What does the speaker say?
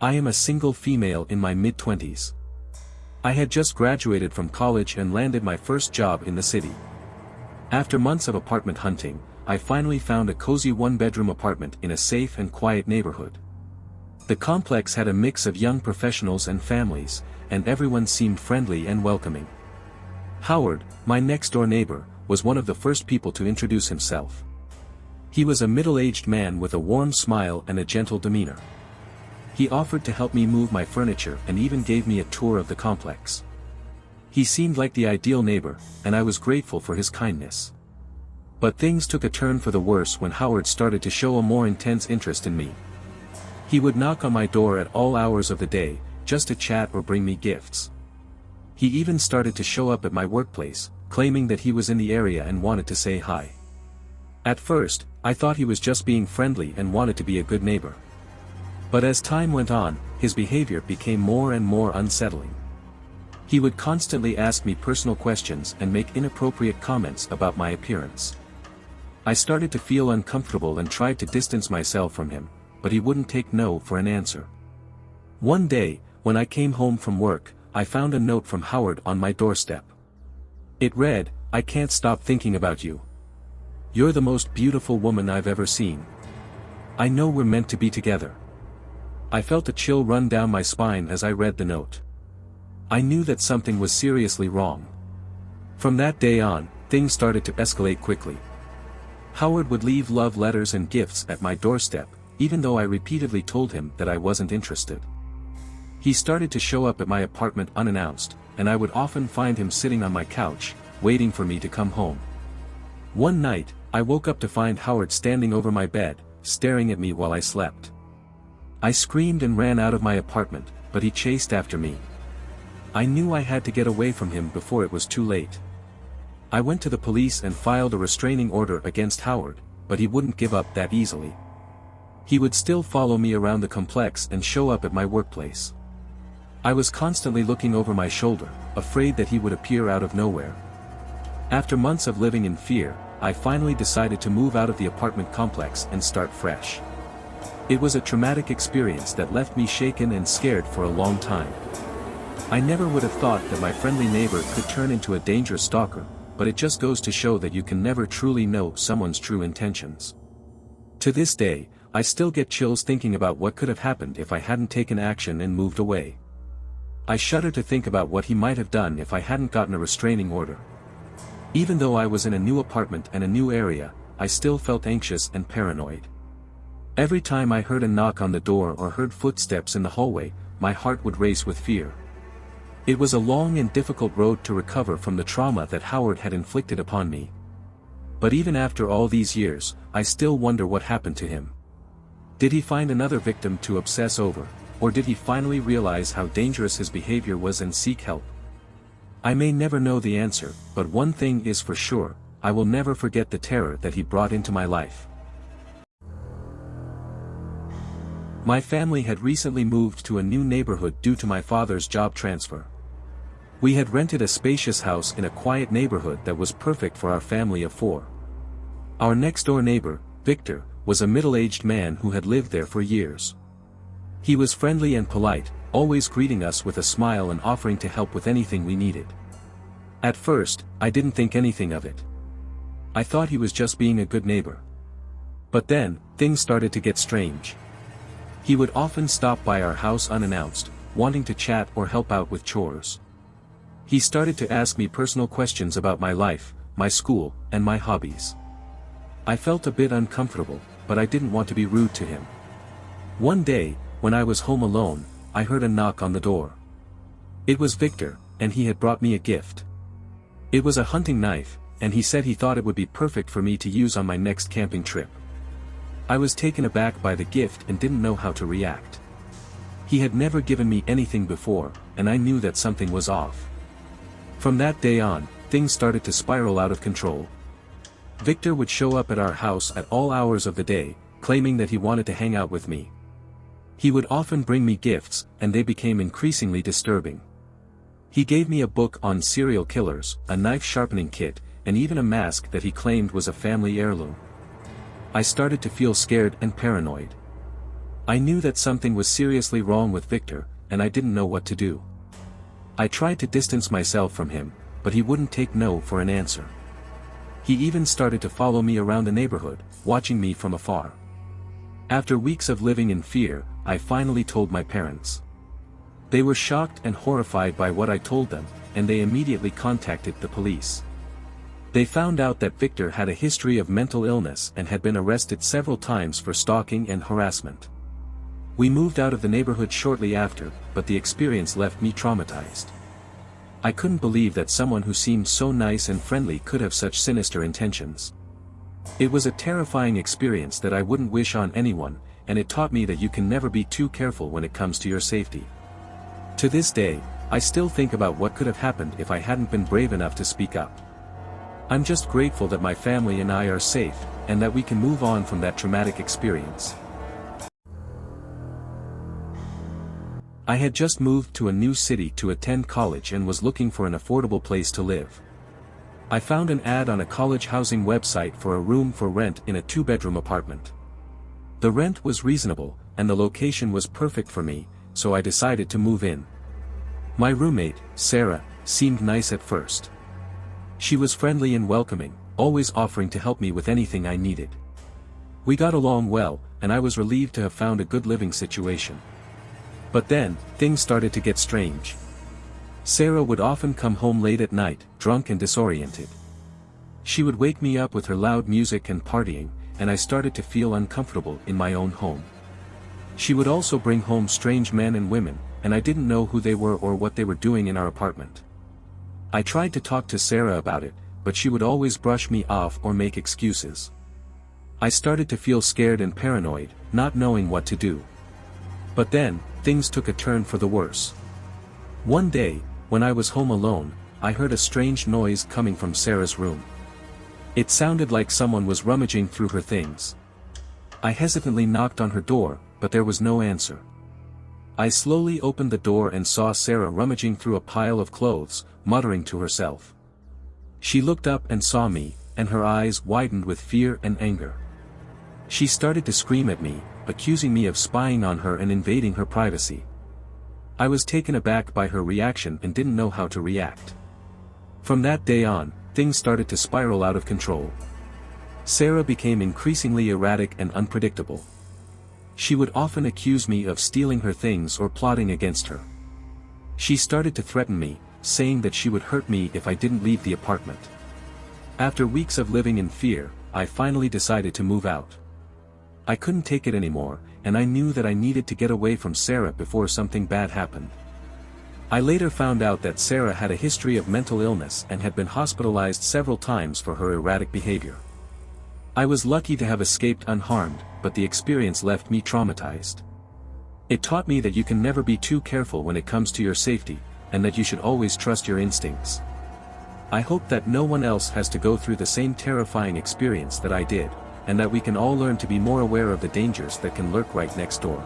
I am a single female in my mid-20s. I had just graduated from college and landed my first job in the city. After months of apartment hunting, I finally found a cozy one-bedroom apartment in a safe and quiet neighborhood. The complex had a mix of young professionals and families, and everyone seemed friendly and welcoming. Howard, my next-door neighbor, was one of the first people to introduce himself. He was a middle-aged man with a warm smile and a gentle demeanor. He offered to help me move my furniture and even gave me a tour of the complex. He seemed like the ideal neighbor, and I was grateful for his kindness. But things took a turn for the worse when Howard started to show a more intense interest in me. He would knock on my door at all hours of the day, just to chat or bring me gifts. He even started to show up at my workplace, claiming that he was in the area and wanted to say hi. At first, I thought he was just being friendly and wanted to be a good neighbor. But as time went on, his behavior became more and more unsettling. He would constantly ask me personal questions and make inappropriate comments about my appearance. I started to feel uncomfortable and tried to distance myself from him, but he wouldn't take no for an answer. One day, when I came home from work, I found a note from Howard on my doorstep. It read, "I can't stop thinking about you. You're the most beautiful woman I've ever seen. I know we're meant to be together." I felt a chill run down my spine as I read the note. I knew that something was seriously wrong. From that day on, things started to escalate quickly. Howard would leave love letters and gifts at my doorstep, even though I repeatedly told him that I wasn't interested. He started to show up at my apartment unannounced, and I would often find him sitting on my couch, waiting for me to come home. One night, I woke up to find Howard standing over my bed, staring at me while I slept. I screamed and ran out of my apartment, but he chased after me. I knew I had to get away from him before it was too late. I went to the police and filed a restraining order against Howard, but he wouldn't give up that easily. He would still follow me around the complex and show up at my workplace. I was constantly looking over my shoulder, afraid that he would appear out of nowhere. After months of living in fear, I finally decided to move out of the apartment complex and start fresh. It was a traumatic experience that left me shaken and scared for a long time. I never would have thought that my friendly neighbor could turn into a dangerous stalker, but it just goes to show that you can never truly know someone's true intentions. To this day, I still get chills thinking about what could have happened if I hadn't taken action and moved away. I shudder to think about what he might have done if I hadn't gotten a restraining order. Even though I was in a new apartment and a new area, I still felt anxious and paranoid. Every time I heard a knock on the door or heard footsteps in the hallway, my heart would race with fear. It was a long and difficult road to recover from the trauma that Howard had inflicted upon me. But even after all these years, I still wonder what happened to him. Did he find another victim to obsess over, or did he finally realize how dangerous his behavior was and seek help? I may never know the answer, but one thing is for sure, I will never forget the terror that he brought into my life. My family had recently moved to a new neighborhood due to my father's job transfer. We had rented a spacious house in a quiet neighborhood that was perfect for our family of 4. Our next-door neighbor, Victor, was a middle-aged man who had lived there for years. He was friendly and polite, always greeting us with a smile and offering to help with anything we needed. At first, I didn't think anything of it. I thought he was just being a good neighbor. But then, things started to get strange. He would often stop by our house unannounced, wanting to chat or help out with chores. He started to ask me personal questions about my life, my school, and my hobbies. I felt a bit uncomfortable, but I didn't want to be rude to him. One day, when I was home alone, I heard a knock on the door. It was Victor, and he had brought me a gift. It was a hunting knife, and he said he thought it would be perfect for me to use on my next camping trip. I was taken aback by the gift and didn't know how to react. He had never given me anything before, and I knew that something was off. From that day on, things started to spiral out of control. Victor would show up at our house at all hours of the day, claiming that he wanted to hang out with me. He would often bring me gifts, and they became increasingly disturbing. He gave me a book on serial killers, a knife sharpening kit, and even a mask that he claimed was a family heirloom. I started to feel scared and paranoid. I knew that something was seriously wrong with Victor, and I didn't know what to do. I tried to distance myself from him, but he wouldn't take no for an answer. He even started to follow me around the neighborhood, watching me from afar. After weeks of living in fear, I finally told my parents. They were shocked and horrified by what I told them, and they immediately contacted the police. They found out that Victor had a history of mental illness and had been arrested several times for stalking and harassment. We moved out of the neighborhood shortly after, but the experience left me traumatized. I couldn't believe that someone who seemed so nice and friendly could have such sinister intentions. It was a terrifying experience that I wouldn't wish on anyone, and it taught me that you can never be too careful when it comes to your safety. To this day, I still think about what could have happened if I hadn't been brave enough to speak up. I'm just grateful that my family and I are safe, and that we can move on from that traumatic experience. I had just moved to a new city to attend college and was looking for an affordable place to live. I found an ad on a college housing website for a room for rent in a 2-bedroom apartment. The rent was reasonable, and the location was perfect for me, so I decided to move in. My roommate, Sarah, seemed nice at first. She was friendly and welcoming, always offering to help me with anything I needed. We got along well, and I was relieved to have found a good living situation. But then, things started to get strange. Sarah would often come home late at night, drunk and disoriented. She would wake me up with her loud music and partying, and I started to feel uncomfortable in my own home. She would also bring home strange men and women, and I didn't know who they were or what they were doing in our apartment. I tried to talk to Sarah about it, but she would always brush me off or make excuses. I started to feel scared and paranoid, not knowing what to do. But then, things took a turn for the worse. One day, when I was home alone, I heard a strange noise coming from Sarah's room. It sounded like someone was rummaging through her things. I hesitantly knocked on her door, but there was no answer. I slowly opened the door and saw Sarah rummaging through a pile of clothes, muttering to herself. She looked up and saw me, and her eyes widened with fear and anger. She started to scream at me, accusing me of spying on her and invading her privacy. I was taken aback by her reaction and didn't know how to react. From that day on, things started to spiral out of control. Sarah became increasingly erratic and unpredictable. She would often accuse me of stealing her things or plotting against her. She started to threaten me, saying that she would hurt me if I didn't leave the apartment. After weeks of living in fear, I finally decided to move out. I couldn't take it anymore, and I knew that I needed to get away from Sarah before something bad happened. I later found out that Sarah had a history of mental illness and had been hospitalized several times for her erratic behavior. I was lucky to have escaped unharmed, but the experience left me traumatized. It taught me that you can never be too careful when it comes to your safety, and that you should always trust your instincts. I hope that no one else has to go through the same terrifying experience that I did, and that we can all learn to be more aware of the dangers that can lurk right next door.